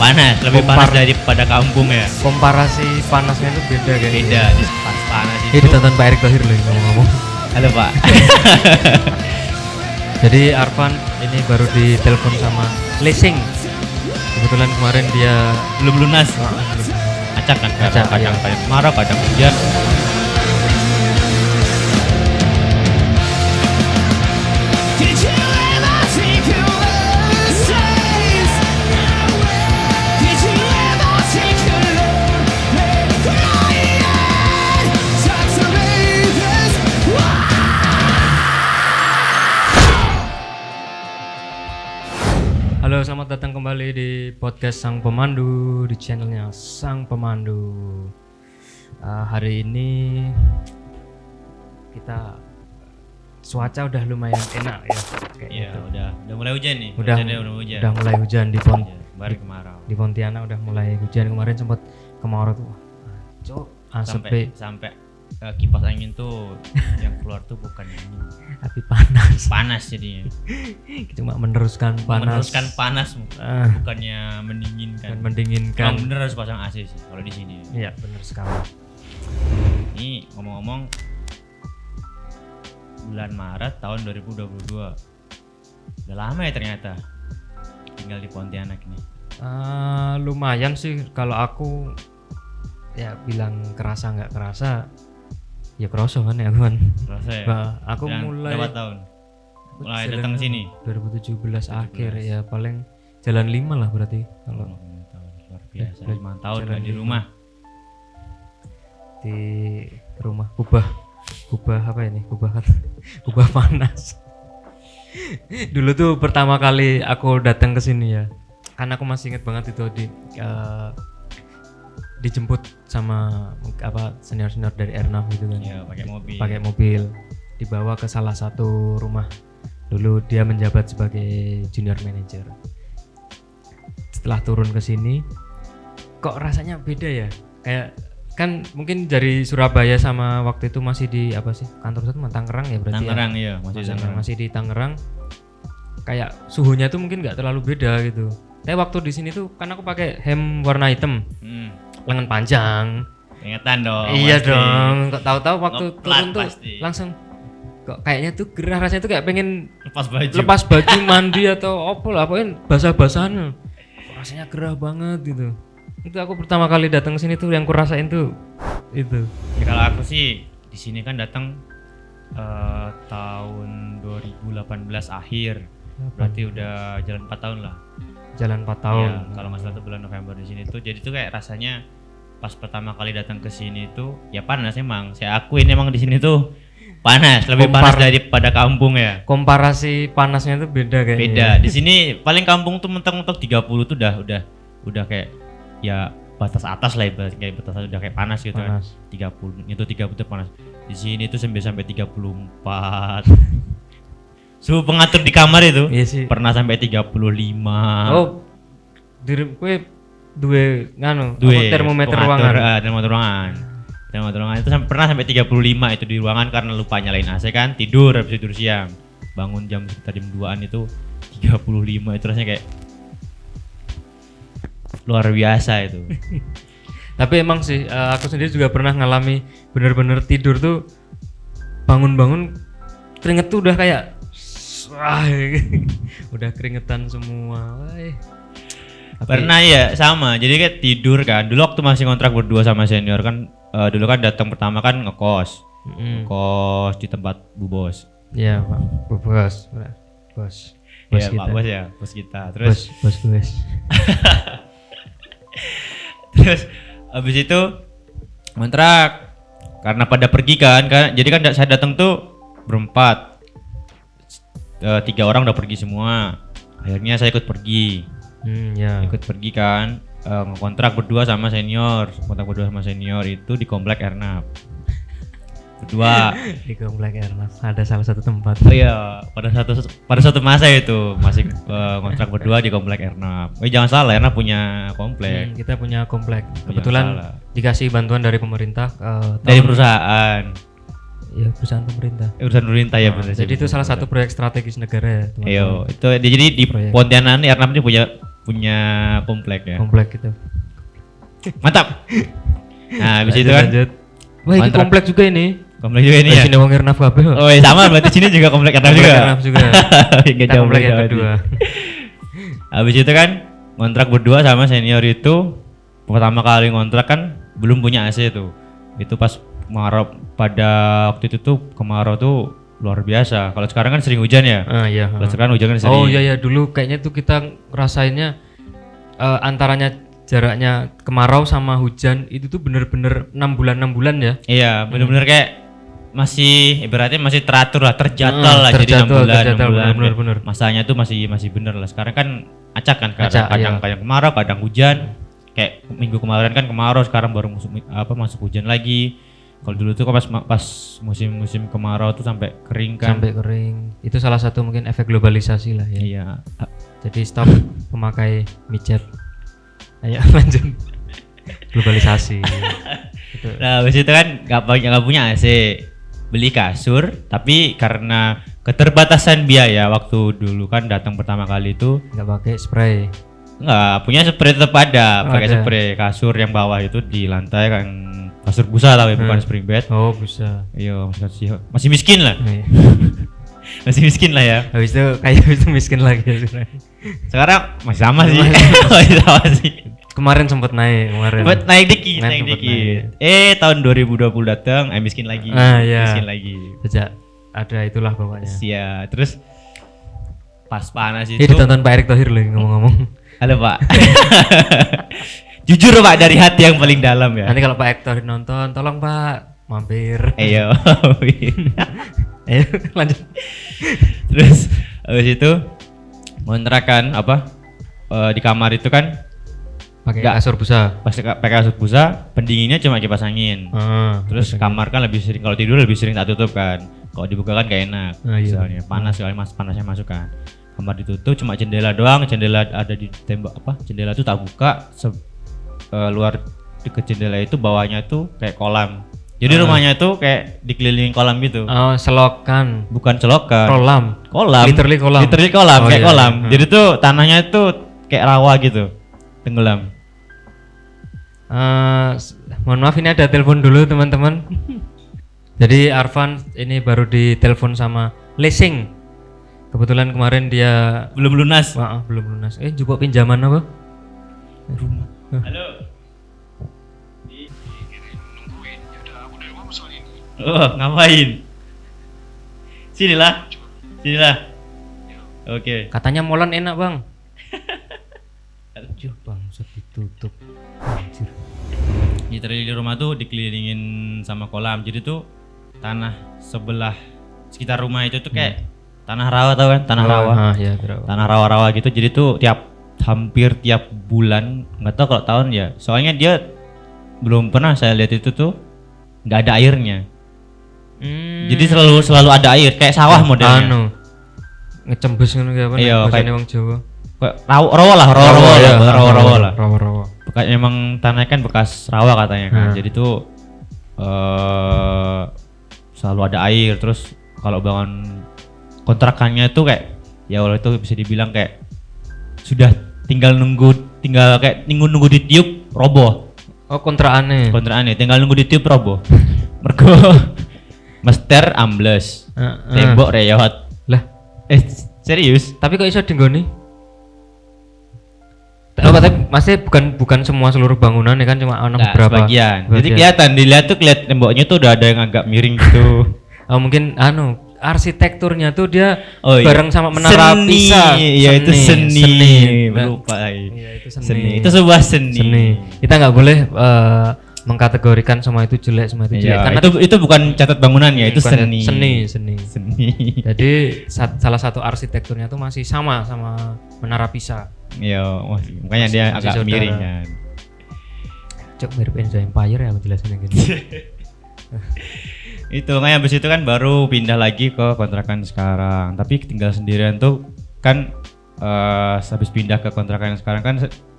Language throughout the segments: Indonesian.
Panas, lebih panas daripada kampung ya. Komparasi panasnya itu beda kayaknya. Beda, panas itu. Ini ditonton Pak Erick Thohir loh ngomong-ngomong. Halo Pak. Jadi Arfan ini baru ditelepon sama Lesing. Kebetulan kemarin dia Belum lunas. Acak kan, Acak, kadang iya. marah, kadang hujan. Did you ever take your lessons? Did you ever take your love? Crying, such a babies. Halo, selamat datang kembali di podcast Sang Pemandu, di channelnya Sang Pemandu. Hari ini kita cuaca udah lumayan enak ya. Kayak Iya, gitu. udah mulai hujan nih. Udah hujan. udah mulai hujan di Balik kemarau. di Pontianak udah mulai hujan. Kemarin sempat kemarau tuh. Cok, Sampai kipas angin tuh yang keluar tuh bukan angin, tapi panas. panas jadinya. Cuma meneruskan panas. Meneruskan panas, Ah, bukannya mendinginkan. dan mendinginkan. Emang bener harus pasang AC sih kalau di sini. Iya, benar sekali. Ini ngomong-ngomong bulan Maret tahun 2022. Udah lama ya ternyata tinggal di Pontianak ini. Lumayan sih kalau aku ya bilang kerasa nggak kerasa ya kerasa kan ya kan. Terasa ya? Nah, aku Dan mulai berapa tahun? Mulai jalan datang sini. 2017 akhir ya, paling jalan 5 lah berarti kalau 5 tahun luar biasa. Eh, 5 tahun jalan nggak di lima. rumah. di rumah kubah apa ini, kubah panas. Dulu tuh pertama kali aku datang ke sini ya, kan aku masih inget banget itu dijemput sama senior dari Ernaf gitu kan. Iya, Pakai mobil dibawa ke salah satu rumah. Dulu dia menjabat sebagai junior manager. Setelah turun ke sini kok rasanya beda ya, kayak kan mungkin dari Surabaya sama waktu itu masih di apa sih, kantor satu Tangerang ya berarti. Tangerang ya? iya, Masih di Tangerang. Kayak suhunya tuh mungkin nggak terlalu beda gitu. Tapi waktu di sini tuh kan aku pakai hem warna hitam, lengan panjang. Ingetan dong. Iya pasti. dong. Kok tahu-tahu waktu Ngeplat turun tuh pasti. langsung kok kayaknya tuh gerah, rasanya tuh kayak pengen Lepas baju. mandi atau apa lah, pokoknya basah-basahan. Rasanya gerah banget gitu. Itu aku pertama kali datang ke sini tuh yang kurasain tuh itu. Ya, kalau aku sih di sini kan datang tahun 2018 akhir. Berarti udah jalan 4 tahun lah. Jalan 4 tahun. Ya, kalau nggak salah tuh bulan November di sini tuh. Jadi tuh kayak rasanya pas pertama kali datang ke sini tuh ya panas emang. Saya akuin emang di sini tuh panas, lebih panas daripada kampung ya. Komparasi panasnya tuh beda kayaknya. Beda. Di sini paling kampung tuh mentok-mentok 30 tuh udah kayak ya batas atas lah, kayak batas atas udah kayak panas gitu Panas. kan. 30 itu 30 tuh panas. Di sini tuh sampai 34. Suhu pengatur di kamar itu Iya sih. pernah sampai 35. Oh. Diri kowe duwe nganu, Duwe, termometer pengatur, ruangan. Termometer ruangan itu pernah sampai 35 itu di ruangan karena lupa nyalain AC kan, habis tidur siang. Bangun sekitar jam 2-an itu 35, itu rasanya kayak luar biasa itu. Tapi emang sih aku sendiri juga pernah ngalami bener-bener tidur tuh bangun-bangun keringet tuh udah kayak udah keringetan semua. Pernah ya sama, jadi kayak tidur kan. Dulu waktu masih kontrak berdua sama senior kan, dulu kan datang pertama kan ngekos. Ngekos di tempat Bu Bos. Iya Pak, bos. Iya Pak Bos ya, bos kita. Terus Bos. terus habis itu kontrak karena pada pergi kan, jadi kan saya datang tuh berempat. 3 orang udah pergi semua. Akhirnya saya ikut pergi. Ya. Ikut pergi kan, ngontrak berdua sama senior. Kontrak berdua sama senior itu di komplek Ernaf. Berdua. Di komplek Ernaf ada salah satu tempat. Oh iya, pada satu masa itu masih kontrak berdua di komplek Ernaf. Jangan salah, Ernaf punya komplek. Kita punya komplek. Jangan Kebetulan salah. dikasih bantuan dari pemerintah. Dari perusahaan. Ya perusahaan pemerintah. Urusan pemerintah ya benar. Jadi itu salah satu proyek strategis negara ya teman-teman. Ayo, itu jadi di Proyek. Pontianak ini Ernaf ini punya punya komplek ya. Komplek gitu. Mantap. Nah, habis itu Lanjut, kan lanjut. Wah, ini kontrak. komplek juga ini. komplek juga ini ya. Sini wong Irnaf kabeh. kok. Oh, iya, sama berarti sini juga komplek Irnaf Komplek juga. Irnaf juga. Nggak Kita jauh komplek yang beda kedua. berarti. Habis itu kan kontrak berdua sama senior itu pertama kali kontrak kan belum punya AC tuh. Itu pas kemarau, pada waktu itu tuh kemarau tuh luar biasa. Kalau sekarang kan sering hujan ya. Ah iya. Kalau sekarang hujan kan sering. Oh iya ya, dulu kayaknya tuh kita ngerasainnya antaranya jaraknya kemarau sama hujan itu tuh bener-bener 6 bulan ya. Iya, bener-bener kayak masih ibaratnya masih teratur lah, terjadwal lah, jadi 6 terjadwal, bulan, 6 terjadwal, bulan. bener-bener. Masanya tuh masih bener lah. Sekarang kan acak kan, Acak, kadang iya. kemarau, kadang hujan. Kayak minggu kemarin kan kemarau, sekarang baru masuk hujan lagi. Kalau dulu tuh pas musim kemarau tuh sampai kering kan. Sampai kering. Itu salah satu mungkin efek globalisasi lah ya. Iya. Jadi stop memakai micet. Ayo lanjut. Globalisasi. Gitu. Nah, habis itu kan nggak punya AC, beli kasur, tapi karena keterbatasan biaya waktu dulu kan datang pertama kali itu Nggak pakai spray. nggak punya spray, tetap ada, pakai Ada. spray kasur yang bawah itu di lantai kan kasur busa tapi bukan spring bed. Oh bisa. Iya, masih miskin lah. Nih. Masih miskin lah ya. Habis itu kayak habis itu miskin lagi ya sebenarnya. Sekarang masih sama sih. Masih sama sih. Kemarin sempat naik kemarin. Buat naik dikit, Kemarin naik sempet dikit. Tahun 2020 datang, miskin lagi. Ah, iya. Miskin lagi. Sejak ada itulah pokoknya. Sia, terus pas panas itu. Ini ditonton Pak Erick Thohir loh ngomong-ngomong. Halo Pak. Jujur Pak, dari hati yang paling dalam ya. Nanti kalau Pak Erick Thohir nonton, tolong Pak mampir. Ayo. Ayo lanjut. Terus habis itu kontrakan apa? Di kamar itu kan Pakai Nggak. kasur busa. pas pakai kasur busa, pendinginnya cuma kipas angin. Terus kamar kan lebih sering, kalau tidur lebih sering tak tutup kan. Kalau dibuka kan gak enak. Ah, iya. Misalnya panas sekali, panasnya masuk kan. Kamar ditutup cuma jendela doang, jendela ada di tembok apa? Jendela tuh tak buka, luar deket jendela itu bawahnya tuh kayak kolam. Jadi rumahnya tuh kayak dikelilingi kolam gitu. Oh, selokan. Bukan selokan. Kolam. Literally kolam. Literally kolam, Oh, kayak iya, kolam. iya. Jadi tuh tanahnya tuh kayak rawa gitu. Tenggelam. Mohon maaf ini ada telepon dulu teman-teman. Jadi Arfan ini baru ditelepon sama leasing. Kebetulan kemarin dia Belum lunas. belum lunas. Jupuk pinjaman apa? Rumah. Halo. Oh, ngapain? Sinilah. Oke. Katanya molen enak bang. Aduh bang, ditutup. Anjir. Literally di rumah tuh dikelilingin sama kolam. Jadi tuh tanah sebelah sekitar rumah itu tuh kayak tanah rawa, tau kan? Tanah rawa. Ya, tahu. Tanah rawa-rawa gitu. Jadi tuh hampir tiap bulan, nggak tahu kalau tahun ya. Soalnya dia belum pernah saya lihat itu tuh nggak ada airnya. Jadi selalu ada air, kayak sawah modelnya. Ngecembes ngono ki apa? Iya, bahasane kayak- wong Jawa. Kayak rawa lah. Rawa. Kayak emang tanahnya kan bekas rawa katanya kan. Jadi tuh selalu ada air. Terus kalau bangun kontrakannya tuh kayak ya Allah itu bisa dibilang kayak sudah tinggal nunggu kayak nunggu ditiup roboh. Oh kontraannya. Kontrakannya tinggal nunggu ditiup roboh. Mergo mester ambles. Tembok reyot. Lah, Serius? tapi kok iso dinggoni? Oh, tapi masih bukan semua seluruh bangunan ya kan, cuma ada Nah, beberapa. sebagian. Jadi kelihatan dilihat temboknya tuh udah ada yang agak miring gitu. Oh, mungkin arsitekturnya tuh dia Oh, iya. bareng sama menara Seni. Pisa. Iya, itu seni. Nah, Lupa. iya, itu Seni. Itu sebuah seni. Seni. Kita nggak boleh mengkategorikan semua itu jelek, semua itu jelek. Iya, Karena itu bukan catat bangunan ya, itu bukan seni. Seni. Jadi salah satu arsitekturnya tuh masih sama menara Pisa. Iya, makanya dia Masih agak saudara. miring kan. Cok mirip Enzo Empire ya aku jelasin gini. Itu makanya habis itu kan baru pindah lagi ke kontrakan sekarang. Tapi tinggal sendirian tuh kan habis pindah ke kontrakan yang sekarang kan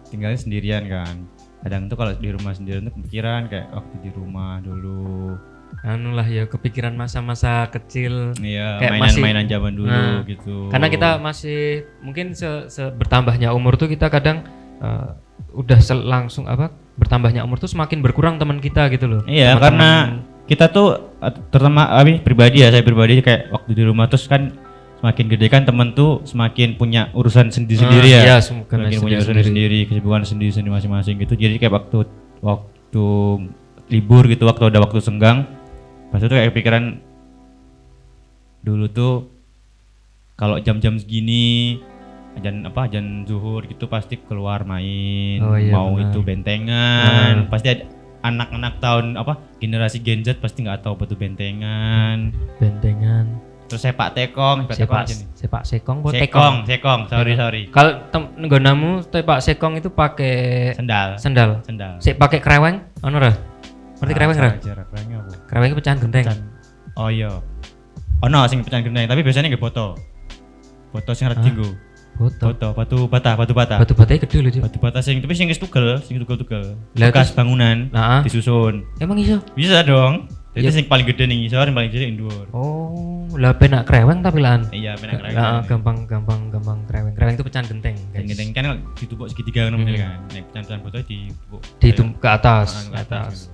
tinggalnya sendirian kan. Kadang tuh kalau di rumah sendirian tuh kepikiran kayak waktu di rumah dulu anu lah ya kepikiran masa-masa kecil. Iya, Kayak mainan-mainan zaman dulu Nah, gitu. Karena kita masih mungkin bertambahnya umur tuh kita kadang udah langsung bertambahnya umur tuh semakin berkurang teman kita gitu loh. Iya, Teman-teman. karena kita tuh terutama pribadi ya, saya pribadi kayak waktu di rumah terus kan semakin gede kan temen tuh semakin punya urusan sendiri-sendiri ya. Iya, semakin Punya urusan sendiri, kesibukan sendiri-sendiri masing-masing gitu. Jadi kayak waktu libur gitu, waktu ada waktu senggang, pas itu kayak pikiran dulu tuh kalau jam-jam segini ajan zuhur gitu pasti keluar main, Oh, iya, mau benar. itu bentengan, pasti ada anak-anak tahun generasi Gen Z pasti nggak tahu apa tuh bentengan. Terus sepak tekong aja nih. sepak sekong buat tekong. Sekong, sorry. Kalau nggonamu sepak sekong itu pakai Sendal. sendal. Sik pakai kreweng, ono ra? Ngerti kreweng ra? Krewengnya apa? Kreweng itu pecahan genteng. Oh iya. Ono sing pecahan gendeng, tapi biasanya nggih foto. Foto sing arep dienggo. Foto. Batu bata. Batu batanya gede loh, Cuk. Batu bata tapi sing wis tugel. Lah, Bekas terus- bangunan Nah, disusun. emang iso? Bisa dong. Jadi Ya. sing paling gede ning isor, yang paling cilik ning dhuwur. Oh, lah penak kreweng tapi lan. Iya, penak Nah, kreweng. gampang kreweng. Kreweng itu pecahan genteng, guys. Gendeng kan ditupuk segitiga ngono kan. Nek pecahan botol ditupuk. Dihitung ke atas, Ke atas.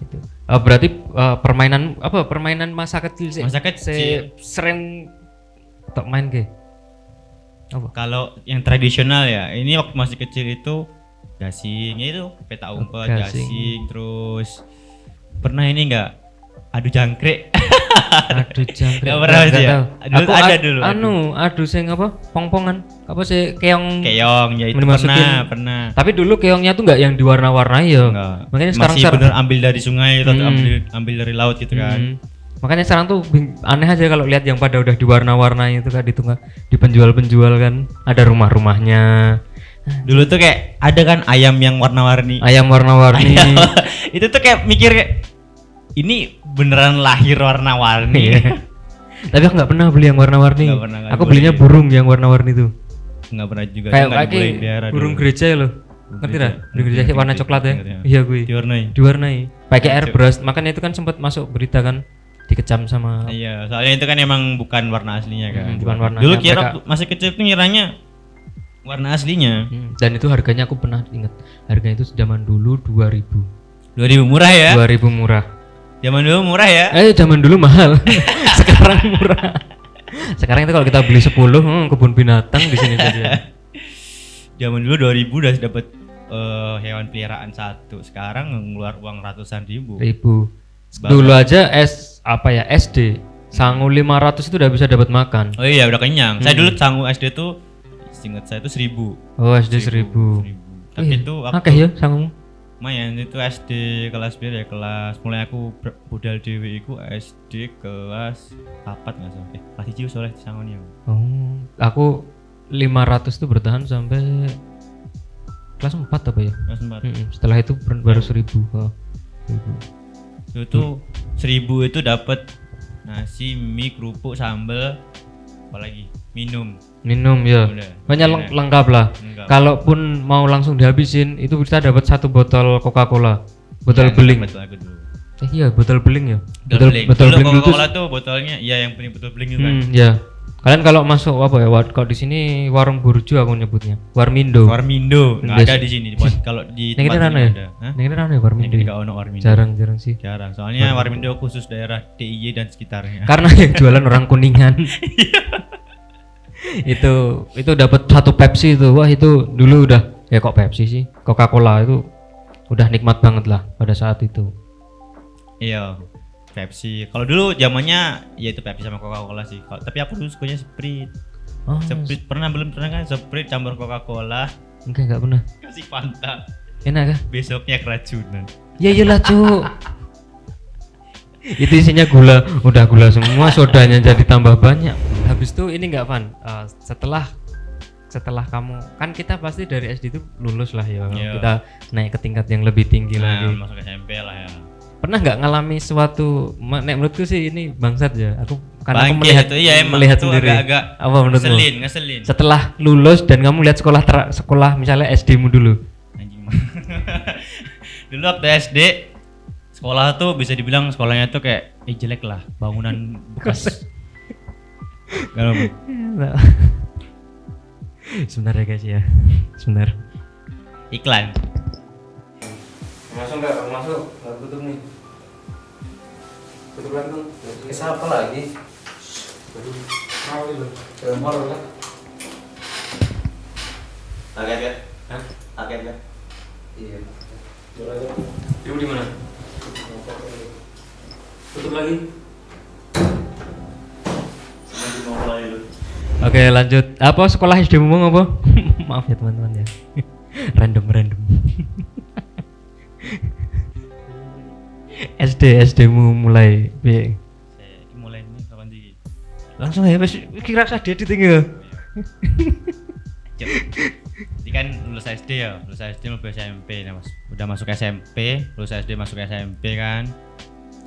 Itu. Berarti permainan masa kecil sih. Masa kecil. Sering tak main ke. Apa? Kalau yang tradisional ya, ini waktu masih kecil itu gasing, ya itu petak umpet, Gasing. gasing, terus pernah ini enggak adu jangkrik. Aduh jangkrik. Nggak pernah sih ya? Dulu ada dulu, Adu sing apa? Pongpongan. Apa sih keong? Keong ya itu Dimasukin. pernah. Tapi dulu keongnya tuh nggak yang diwarna-warnai ya. Enggak. Makanya sekarang masih bener ambil dari sungai atau ambil dari laut gitu kan. Makanya sekarang tuh aneh aja kalau lihat yang pada udah diwarna-warnai itu kan di penjual-penjual kan ada rumah-rumahnya. Dulu tuh kayak ada kan ayam yang warna-warni. Ayam warna-warni. Itu tuh kayak mikir ini beneran lahir warna-warni. Tapi aku nggak pernah beli yang warna-warni. Nggak pernah, nggak Aku boleh. belinya burung yang warna-warni tuh. Enggak pernah juga. Kayak nggak dibolehin kayak pelihara burung dulu. gereja loh. Ngerti lah? Burung gereja warna coklat ya. Ngerti, ya. Iya gue. Diwarnai. Diwarnai. Pakai airbrush. Makanya itu kan sempat masuk berita kan dikecam sama. Iya, soalnya itu kan emang bukan warna aslinya kan. Bukan warnanya. Dulu kira Mereka- waktu masih kecil tuh ngiranya warna aslinya. Dan itu harganya aku pernah ingat. Harganya itu zaman dulu 2000. 2000 murah ya. 2000 murah. Zaman dulu murah ya. Zaman dulu mahal. Sekarang murah. Sekarang itu kalau kita beli 10 kebun binatang di sini saja. Zaman dulu 2000 udah dapat hewan peliharaan satu. Sekarang ngeluar uang ratusan ribu. Dulu aja SD sangu 500 itu udah bisa dapat makan. Oh iya, udah kenyang. Saya dulu sangu SD tuh ingat saya itu 1000. Oh, SD 1000. Tapi itu Akeh ya sangu. lumayan itu SD kelas biar ya kelas mulai aku budal dewe iku SD kelas 4 nggak salah kelas 1 soalnya disangoni aku. Oh, aku 500 tuh bertahan sampai kelas 4 apa ya? Kelas 4 Setelah itu baru 1000. Oh, 1000. itu 1000 itu dapat nasi mie kerupuk sambel apalagi minum Ya. Udah. Banyak Enak. lengkap lah. Enggak. Kalaupun mau langsung dihabisin itu bisa dapat 1 botol Coca-Cola. Botol Ya, beling. betul aku dulu. Iya, botol beling ya. Botol beling. Botol Dulu beling itu. Coca-Cola tuh botolnya iya yang punya botol beling itu kan. Ya. Kalian kalau masuk apa ya? Kalau di sini warung burjo aku nyebutnya. Warmindo. Warmindo nggak Biasa. ada di sini. Buat kalau di Yang ini tempat rana ini ya? ada. Hah? Yang ini rana ya Warmindo. Ini ya? nggak ono Warmindo. Jarang sih. Jarang. Soalnya Warmindo khusus daerah DIY dan sekitarnya. Karena yang jualan orang Kuningan. itu dapat 1 Pepsi itu. Wah, itu dulu udah ya kok Pepsi sih. Coca-Cola itu udah nikmat banget lah pada saat itu. Iya. Pepsi. Kalau dulu zamannya ya itu Pepsi sama Coca-Cola sih. Tapi aku dulu sukanya Sprite. Oh, Sprite pernah belum pernah kan Sprite campur Coca-Cola enggak pernah. kasih Fanta. Enak kah? Besoknya keracunan. Ya iyalah, Cuk. Itu isinya gula, udah gula semua, sodanya jadi tambah banyak. Habis itu ini enggak Van, setelah kamu kan kita pasti dari SD itu lulus lah ya. Iya. Kita naik ke tingkat yang lebih tinggi Nah, lagi. masuk SMP lah ya. Pernah nggak ngalami suatu nek menurutku sih ini bangsat ya. Aku karena aku Bangke melihat itu, iya, emang melihat itu sendiri. agak-agak Apa menurutmu? Ngeselin. Setelah lulus dan kamu lihat sekolah misalnya SD-mu dulu. Anjing. Dulu waktu SD sekolah tuh bisa dibilang sekolahnya tuh kayak jelek lah, bangunan bekas. Kalau Sebentar ya guys ya. Sebentar. iklan. Masuk nggak? Masuk. Nggak tutup nih. Tutup lagi dong. Kisah apa lagi? Aduh, mau itu. Lemar kan? Kaget kan? Hah? Kaget kan? Iya. Ibu di mana? Tutup lagi. Oke, lanjut. Apa sekolah SD mu apa? Maaf ya teman-teman ya. Random. SD mu mulai piye? Mulai ini kapan sih? Langsung ya wis kira SD ditinggal. Jadi kan lulus SD ya, lulus SD mau SMP, nah mas, udah masuk SMP, lulus SD masuk SMP kan,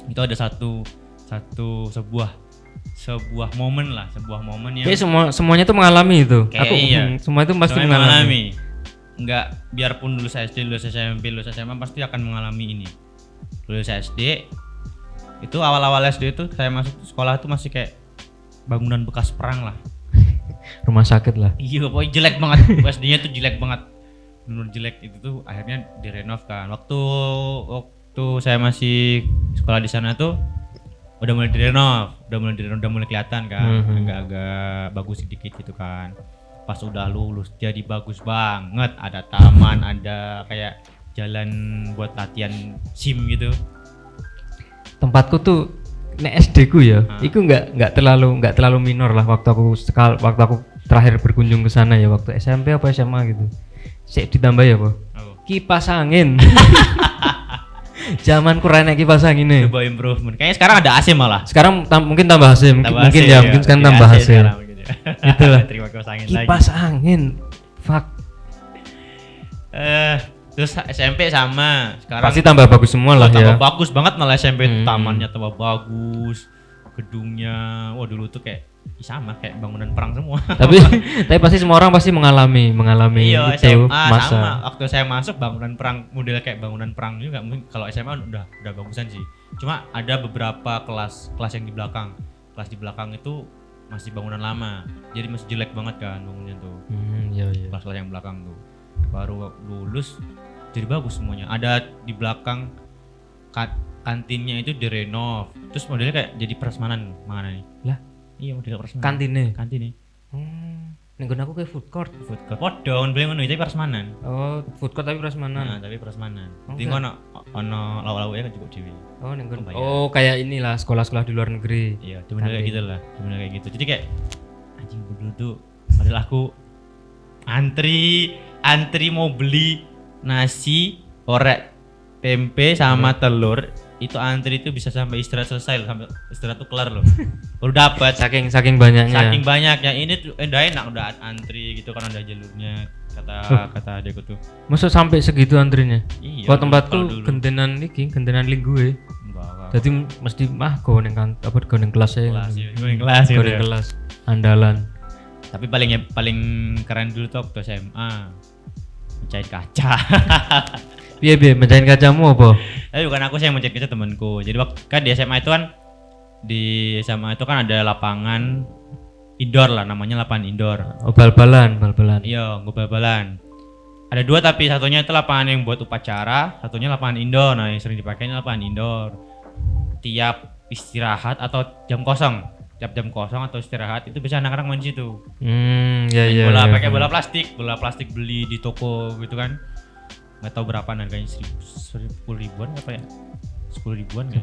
itu ada sebuah momen lah, sebuah momen yang Kayak semuanya tuh mengalami itu. Kayak iya. Semua itu pasti semuanya mengalami. Enggak, biarpun lulus SD, lulus SMP, lulus SMA pasti akan mengalami ini. Lulus SD, itu awal-awal SD itu saya masuk sekolah itu masih kayak bangunan bekas perang lah. Rumah sakit lah. Iya, pokoknya jelek banget. SD-nya tuh jelek banget. Menurut jelek itu tuh akhirnya direnov kan. Waktu saya masih sekolah di sana tuh udah mulai direnov, udah mulai kelihatan kan. Agak-agak bagus sedikit gitu kan. Pas udah lulus jadi bagus banget. Ada taman, ada kayak jalan buat latihan SIM gitu. Tempatku tuh nek SD ku ya, itu nggak terlalu minor lah waktu aku terakhir berkunjung ke sana ya, waktu SMP apa SMA gitu. Sik ditambah ya, Pak. Kipas angin. Zaman kurang kipas angin nih. Coba improvement. Kayaknya sekarang ada AC malah. Sekarang mungkin tambah AC, mungkin AC, mungkin sekarang tambah AC. Itulah. Terima kipas angin lagi. Kipas angin. Fuck. Terus SMP sama sekarang Pasti tambah bagus semua lah ya. tambah bagus banget malah SMP tamannya tambah bagus, gedungnya wah dulu tuh kayak sama kayak bangunan perang semua. tapi pasti semua orang pasti mengalami iya, itu SMA masa. sama waktu saya masuk bangunan perang model kayak bangunan perang juga. Mungkin kalau SMA udah bagusan sih, cuma ada beberapa kelas yang di belakang, kelas di belakang itu masih bangunan lama, jadi masih jelek banget kan bangunannya tuh. Iya. Kelas yang belakang tuh baru lulus jadi bagus semuanya. Ada di belakang kantinnya itu direnov, terus modelnya kayak jadi prasmanan mana nih Lah? Iya, model prasmanan Kantin. nih Ning aku kayak food court. podo beli ngono tapi prasmanan. Oh, food court tapi prasmanan. Nah, tapi prasmanan. Oh, Jadi ono lauk-lauknya kan cukup dhewe. Oh, ning kono. Bayar. Oh, kayak inilah sekolah-sekolah di luar negeri. Iya, cuma kayak gitu lah. Cuma kayak gitu. Jadi kayak anjing dulu tuh padahal aku antri mau beli nasi, orek, tempe sama telur, itu antri itu bisa sampai istirahat selesai loh, sampai istirahat tuh kelar loh. Baru dapat Saking banyaknya. saking banyaknya. Ini tuh udah enak, udah antri gitu kan, ada jalurnya kata adekku tuh. Masa sampai segitu antrinya? Iya. Kalau tempatku kalau dulu. gentenan link gue. Enggak. Jadi mesti go ning kelas ya. Kelas, iya, kelas gitu ya. kelas andalan. Tapi paling keren dulu tuh waktu SMA. Mecahin kaca. Piye mencahin kacamu apa? Tapi bukan aku sih yang mencet kaca, temanku. Jadi waktu kan di SMA itu kan ada lapangan indoor lah, namanya lapangan indoor. Oh, bal-balan. Iya, gue bal-balan. Ada dua, tapi satunya itu lapangan yang buat upacara, satunya lapangan indoor. Nah, yang sering dipakai ini lapangan indoor. Tiap istirahat atau jam kosong atau istirahat itu bisa anak-anak main situ. Iya. Pakai bola plastik beli di toko gitu kan. Nggak tahu berapa harganya, 10 ribuan apa ya? 10 ribuan ya?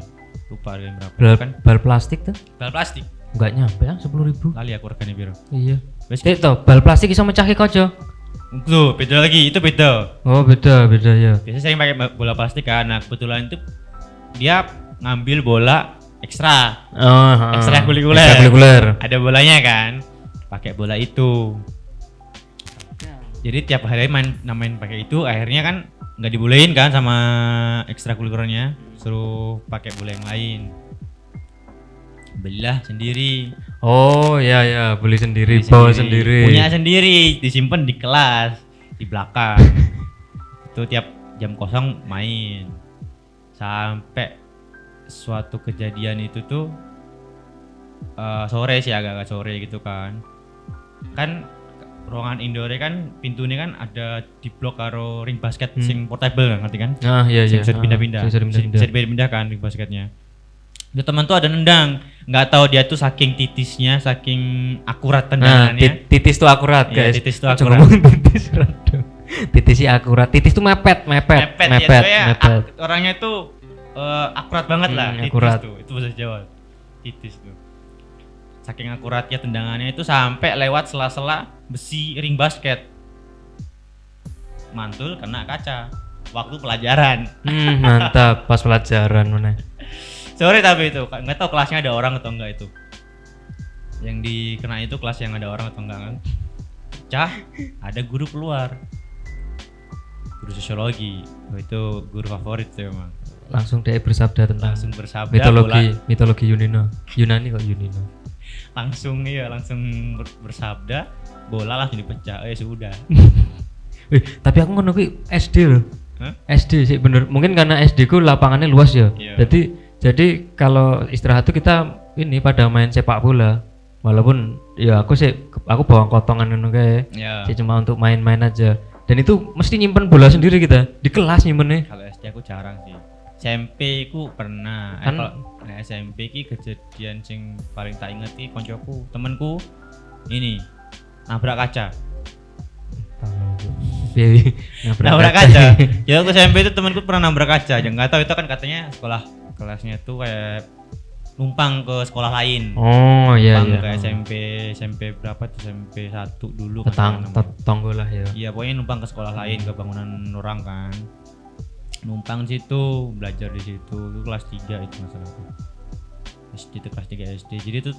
Lupa harganya berapa. Kan Bal plastik tuh? bal plastik. Enggak nyampe ya 10.000. Lali aku regane piro. Iya. Wes Itu bal plastik iso mecah kaca. tuh, beda lagi, itu beda. Oh, beda ya. Biasanya saya pakai bola plastik kan. Nah, kebetulan itu dia ngambil bola ekstra. Ekstrakurikuler. Ada bolanya kan. Pakai bola itu. Jadi tiap hari main pakai itu, akhirnya kan nggak dibolehin kan sama ekstrakurikulernya, suruh pakai bola yang lain. Belilah sendiri. Oh, ya, beli sendiri, bawa sendiri. Punya sendiri, disimpan di kelas, di belakang. Itu tiap jam kosong main. Sampai suatu kejadian itu tuh sore sih, agak-agak sore gitu kan. Kan ruangan indoor kan pintunya kan ada di blok karo ring basket sing portable kan, ngerti kan? Ah iya Sing iya. bisa dipindah-pindah. Bisa dipindah kan ring basketnya. Itu teman tuh ada nendang, nggak tahu dia tuh saking titisnya, saking akurat Nah, tendangannya. titis tuh akurat Iya, guys. titis tuh Aja akurat. ngomong titis rada. Titisnya akurat. Titis tuh mepet. Ya, soalnya orangnya tuh akurat banget lah, titis akurat. tuh. Itu bahasa Jawa. Titis tuh. Saking akuratnya tendangannya itu sampai lewat sela-sela besi ring basket. Mantul kena kaca. Waktu pelajaran. Mantap pas pelajaran mana. Sore tapi itu nggak tahu kelasnya ada orang atau enggak itu. Yang dikena itu kelas yang ada orang atau enggak kan. Pecah, ada guru keluar. Guru sosiologi. Oh, itu guru favorit tuh emang. Langsung dia bersabda tentang Langsung bersabda mitologi Yunani kok Yunino. langsung bersabda, bola langsung dipecah. Sudah. Tapi aku ngono kuwi SD loh. Hah? SD sih bener. Mungkin karena SD ku lapangannya luas ya. Iya. Jadi kalau istirahat tuh kita ini pada main sepak bola. Walaupun ya aku bawa kotongan ngono kae. Ya. Sih cuma untuk main-main aja. Dan itu mesti nyimpen bola sendiri kita di kelas nyimpennya. Kalau SD aku jarang sih. SMP ku pernah. Kan- Kalau SMP ki kejadian sing paling tak inget ki koncoku, temenku ini nabrak kaca. Piye Nabrak kaca. Ya waktu SMP itu temanku pernah nabrak kaca. Jangan nggak tahu itu kan katanya sekolah kelasnya tuh kayak numpang ke sekolah lain. Oh iya Numpang iya. ke SMP berapa tuh, SMP 1 dulu kan. Tetangga lah ya. Iya, pokoknya numpang ke sekolah lain, ke bangunan orang kan. Numpang situ, belajar di situ. Itu kelas 3 itu masalahnya. SD itu kelas 3 SD. Jadi itu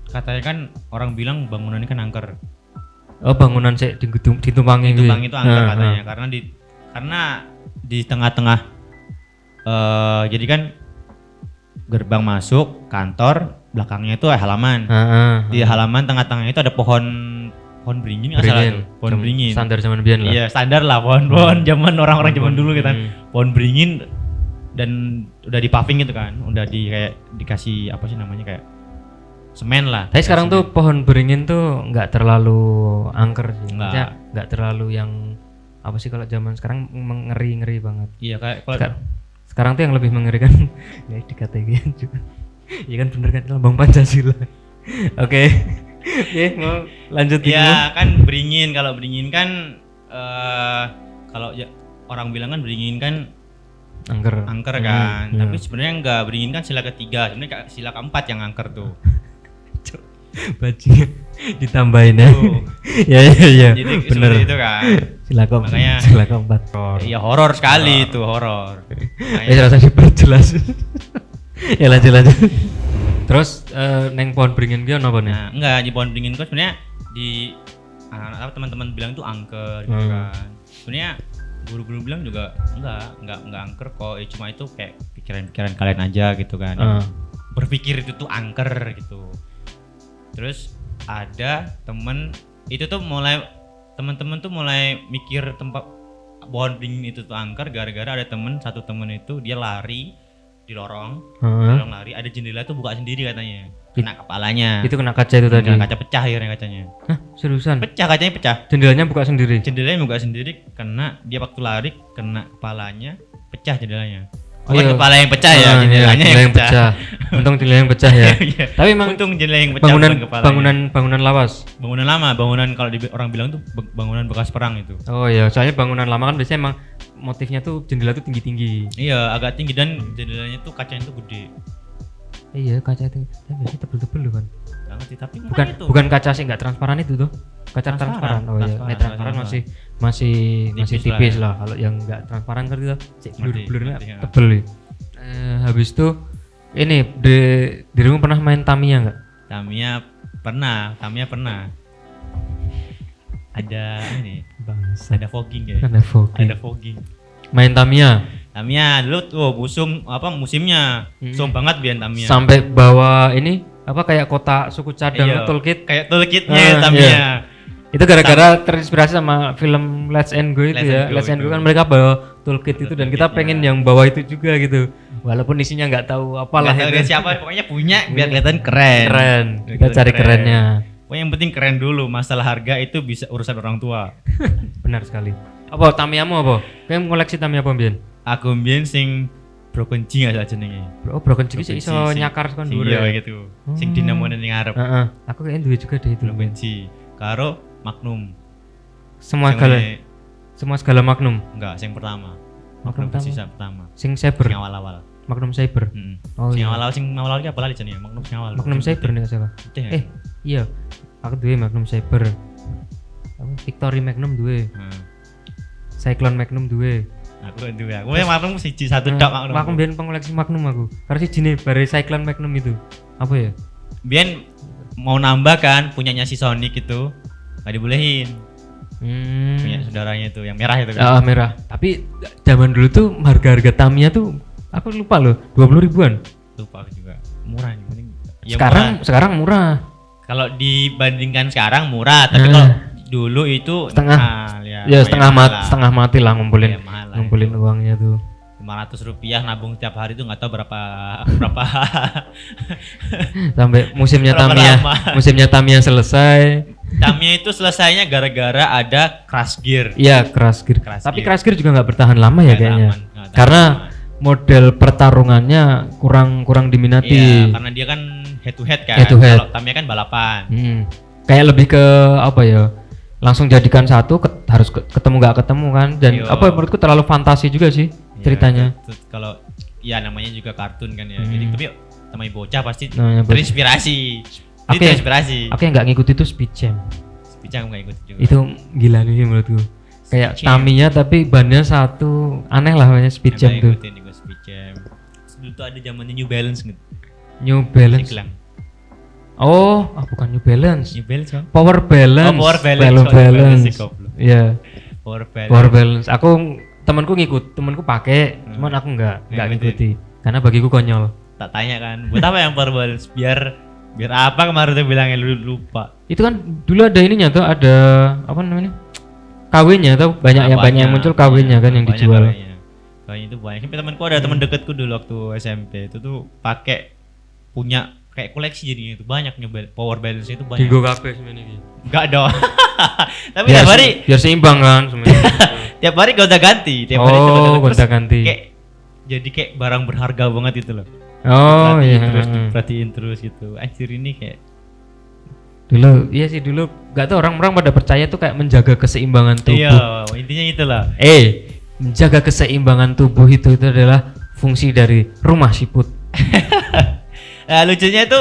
katanya kan orang bilang bangunan ini kan angker. Oh bangunan sih ditumpangi gitu. Tumpang itu angker katanya karena di tengah-tengah jadi kan gerbang masuk kantor, belakangnya itu halaman. Di halaman tengah-tengahnya itu ada pohon beringin nggak salah tuh. Pohon beringin. Standar zaman biyen lah. Iya, standar lah pohon zaman orang-orang zaman dulu gitu kan. Pohon beringin dan udah di paving gitu kan. Udah kayak dikasih apa sih namanya, kayak semen lah. Tapi sekarang tuh pohon beringin tuh nggak terlalu angker sih. Nggak. Maksudnya nggak terlalu yang apa sih, kalau zaman sekarang ngeri banget. Iya, kayak kalau Sekarang tuh yang lebih mengerikan ya dikategorikan juga. Iya kan bener kan, lambang Pancasila. Oke. Oke, mau lanjut dulu. ya kan beringin, kalau beringin kan kalau ya, orang bilang kan beringin kan angker kan. iya. Tapi sebenarnya enggak, beringin kan sila ketiga, sebenarnya sila keempat yang angker tuh. Bajingan ditambahin ya. Tuh. Ya. Jadi Bener. seperti itu kan. Makanya- Sila keempat. Iya, horor sekali itu, horor. Rasa diperjelas. Ya lanjut. Terus neng pohon beringin ki ono apa nih? Nah, enggak, di pohon beringin itu sebenarnya di anak-anak teman-teman bilang tuh angker gitu kan. Sebenarnya guru-guru bilang juga enggak angker kok, cuma itu kayak pikiran-pikiran kalian aja gitu kan. Berpikir itu tuh angker gitu. Terus ada temen itu tuh teman-teman tuh mulai mikir tempat pohon beringin itu tuh angker gara-gara ada satu temen itu dia lari di lorong, lari, ada jendela tuh buka sendiri katanya, kena kepalanya. Itu kena kaca itu tadi. Kena kaca pecah akhirnya kacanya. Hah, seriusan? Kacanya pecah. Jendelanya buka sendiri. Jendelanya buka sendiri karena dia waktu lari kena kepalanya, pecah jendelanya. Oh, Bukan iya. kepala yang pecah ya, jendelanya jendela yang pecah. Untung jendela yang pecah ya. Iya. Tapi emang Untung jendela yang pecah bukan kepalanya. bangunan lawas. Bangunan lama, bangunan kalau orang bilang tuh bangunan bekas perang itu. Oh iya, soalnya bangunan lama kan biasanya emang motifnya tuh jendela tuh tinggi-tinggi. Iya, agak tinggi dan jendelanya tuh kacanya tuh gede. Iya, kaca itu. Tapi biasanya tebel-tebel loh kan. Nggak ngerti, tapi Bukan kaca sih nggak transparan itu tuh. Kaca transparan. Oh iya, transparan masih tipis lah. Kalau yang nggak transparan kan kita blur-blurnya ngerti, ya. tebel ya. Habis itu ini dirimu pernah main Tamiya nggak? Tamiya pernah. Ada ini, Bangsa. ada fogging ya. Ada fogging. Main Tamiya Tamiya dulu tuh musimnya. Musim banget biar Tamiya. sampai bawa ini apa kayak kotak suku cadang Iya, toolkit. kayak toolkitnya Tamiya. Iya. Itu gara-gara terinspirasi sama film Let's Go itu ya. Let's Go itu. kan mereka bawa toolkit itu dan kita Toolkitnya. pengen yang bawa itu juga gitu. Walaupun isinya nggak tahu apalah Nggak tahu itu. dia siapa, pokoknya punya biar kelihatan keren. Keren. Biar Kita kelihatan cari keren. kerennya. Pokoknya yang penting keren dulu. Masalah harga itu bisa urusan orang tua. Benar sekali. Apa Tamiyamu apa? Kayak ngoleksi Tamiya apa mbiyen? Aku mbien sing broken jing aja jenenge. Oh, broken jig Broken iso G, sing- nyakar kon sing dhuwur. iya ya? gitu. Sing dinamone ning ngarep. Heeh. Aku kayaknya duwe juga deh itu. Broken G karo Magnum. Semua Sing segala ini- semua segala Magnum. enggak, sing pertama. Magnum Magnum pertama. sisa pertama. Sing Saber, Sing awal-awal. Magnum Saber. Heeh. Oh Sing iya. awal-awal ki apa lali jenenge? Magnum sing awal. Magnum Sing Saber putih. nih salah. Putih ya? Iya. Aku duwe Magnum Saber. Apa Victory Magnum duwe. Heeh. Cyclone Magnum duwe. Aku duwe. Aku yang Magnum siji satu tok Magnum. Aku mbiyen pengoleksi Magnum aku. Karena si jine bare Cyclone Magnum itu. Apa ya? Bian mau nambah kan punyanya si Sonic itu nggak dibolehin. Punya saudaranya itu yang merah itu kan. Ah, merah. Tapi zaman dulu tuh harga-harga Tamiya tuh aku lupa loh, 20 ribuan. Lupa aku juga. Murah yang penting. Ya murah. Sekarang murah. Kalau dibandingkan sekarang murah, tapi Nah. kalau dulu itu Setengah. mahal, ya. Ya lumayan setengah mati lah ngumpulin Iya, mahal lah ngumpulin itu. uangnya tuh. Rp500 nabung tiap hari itu nggak tahu berapa berapa Sampai musimnya Berapa Tamiya, lama? musimnya Tamiya selesai. Tamiya itu selesainya gara-gara ada crash gear. Iya, Crash Gear. Crash Tapi Gear. Crash Gear juga nggak bertahan lama ya Nggak kayaknya. tahan, nggak tahan Karena lama. model pertarungannya kurang diminati. Iya, karena dia kan head to head kan. Head to head. Kalau Tamiya kan balapan. Kayak lebih ke apa ya? Langsung jadikan satu harus ketemu nggak ketemu kan dan Iya. apa menurutku terlalu fantasi juga sih Iya, ceritanya. kalau ya namanya juga kartun kan ya. Jadi tapi namanya bocah pasti Namanya bocah. terinspirasi. Dia Oke. terinspirasi. Aku yang nggak ngikuti itu Speed Jam. Bicara nggak ikut juga. Itu gila nih menurutku. Kayak Speed Jam. Tamiya tapi bannya satu, aneh lah namanya Speed Jam Nggak tuh. ikutin juga Speed Jam. Terus dulu tuh ada zamannya New Balance gitu. New Balance. Siklang. Oh, bukan New Balance. New Balance kan? Power Balance. Oh, Power Balance. Power Sorry, Balance Balance. sih, goblok. Iya, Power Balance. Power Balance. Aku temanku pakai, cuman aku nggak Nggak ngikuti. Karena bagiku konyol. Tak tanya kan, buat apa yang Power Balance? Biar apa kemarin tuh bilangnya lu lupa. Itu kan dulu ada ininya tuh, ada apa namanya? KW-nya tuh banyak yang muncul KW-nya kan yang banyak dijual. KW-nya itu banyak. Sampai temanku ada teman dekatku dulu waktu SMP itu tuh pakai punya kayak koleksi jadinya itu banyak Power Balance itu banyak. Dinggo kabeh sebenarnya iki. Enggak dong. Tapi Biar, tiap hari biar seimbang kan sebenarnya. tiap hari gonta-ganti, tiap hari Oh, gonta-ganti. Terus gonta-ganti. Kayak jadi kayak barang berharga banget itu loh. Oh Perhatiin iya. terus diperhatiin terus gitu. Anjir ini kayak Dulu iya sih dulu nggak tahu orang-orang pada percaya tuh kayak menjaga keseimbangan tubuh. iya, intinya itulah. Menjaga keseimbangan tubuh itu adalah fungsi dari rumah siput. Nah, lucunya itu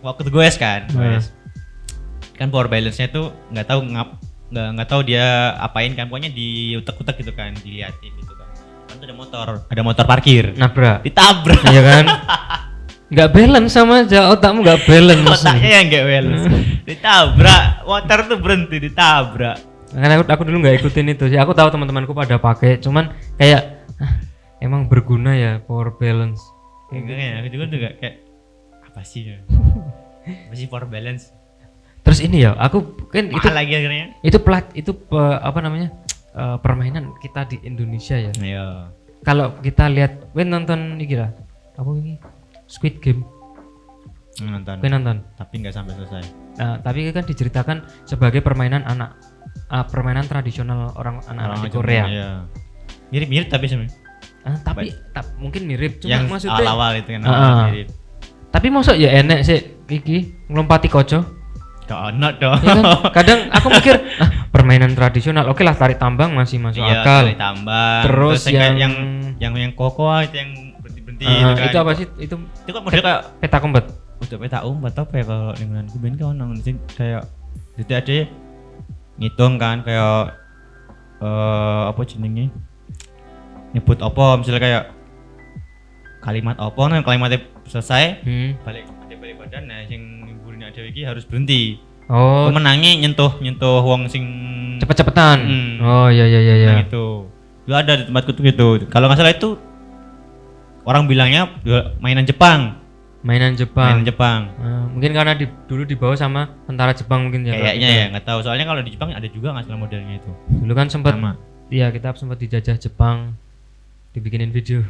waktu goes kan, Nah. goes. Kan power balance-nya tuh nggak tahu tahu dia apain kan, pokoknya diutek-utek gitu kan, diliatin gitu kan. Kan tuh ada motor parkir. Nabrak. Ditabrak. Iya kan? Nggak balance sama aja, otakmu nggak balance. Otaknya yang nggak balance. Ditabrak, motor tuh berhenti ditabrak. Karena aku dulu nggak ikutin itu sih. Aku tahu teman-temanku pada pakai, cuman kayak emang berguna ya power balance. Enggak ya, aku juga kayak apa sih ya? Apa sih power balance? Terus ini ya, aku kan itu Mahal lagi akhirnya. apa namanya permainan kita di Indonesia ya. Iya. Kalau kita lihat, gue nonton ini kira apa ini Squid Game, Nonton. gue nonton. Tapi nggak sampai selesai. Nah, tapi kan diceritakan sebagai permainan permainan tradisional anak-anak di Korea. Iya. Mirip-mirip tapi sebenarnya. Tapi mungkin mirip, cuma Yang maksudnya. awal-awal itu kan mirip. Tapi mosok ya enek sih iki ngelompati koco. Gak ono dong. Ya kan? Kadang aku mikir permainan tradisional, oke lah tarik tambang masih masuk Iya, akal. tarik tambang. Terus kayak yang- yang kokoa itu yang berhenti-berhenti itu kan. itu apa sih? Itu Itu kan model kayak peta kompet. udah peta umpat apa ya kalau dengan gue ben kan ono sing kayak jadi ada ngitung kan kayak apa jenenge? Nyebut apa misalnya kayak kalimat apa nah kalimatnya selesai balik badan nah sing ngibulin ada iki harus berhenti. Oh, Pemenangnya nyentuh wong sing cepet-cepetan. Oh iya iya iya iya. Nah, itu. Dulu ada di tempatku tuh gitu. Kalau nggak salah itu orang bilangnya mainan Jepang. Mainan Jepang. Mainan Jepang. Mungkin karena dulu dibawa sama tentara Jepang mungkin ya. Kayaknya Kak. ya, nggak tahu. Soalnya kalau di Jepang ada juga nggak salah modelnya itu. Dulu kan sempat Sama. iya kita sempat dijajah Jepang, dibikinin video.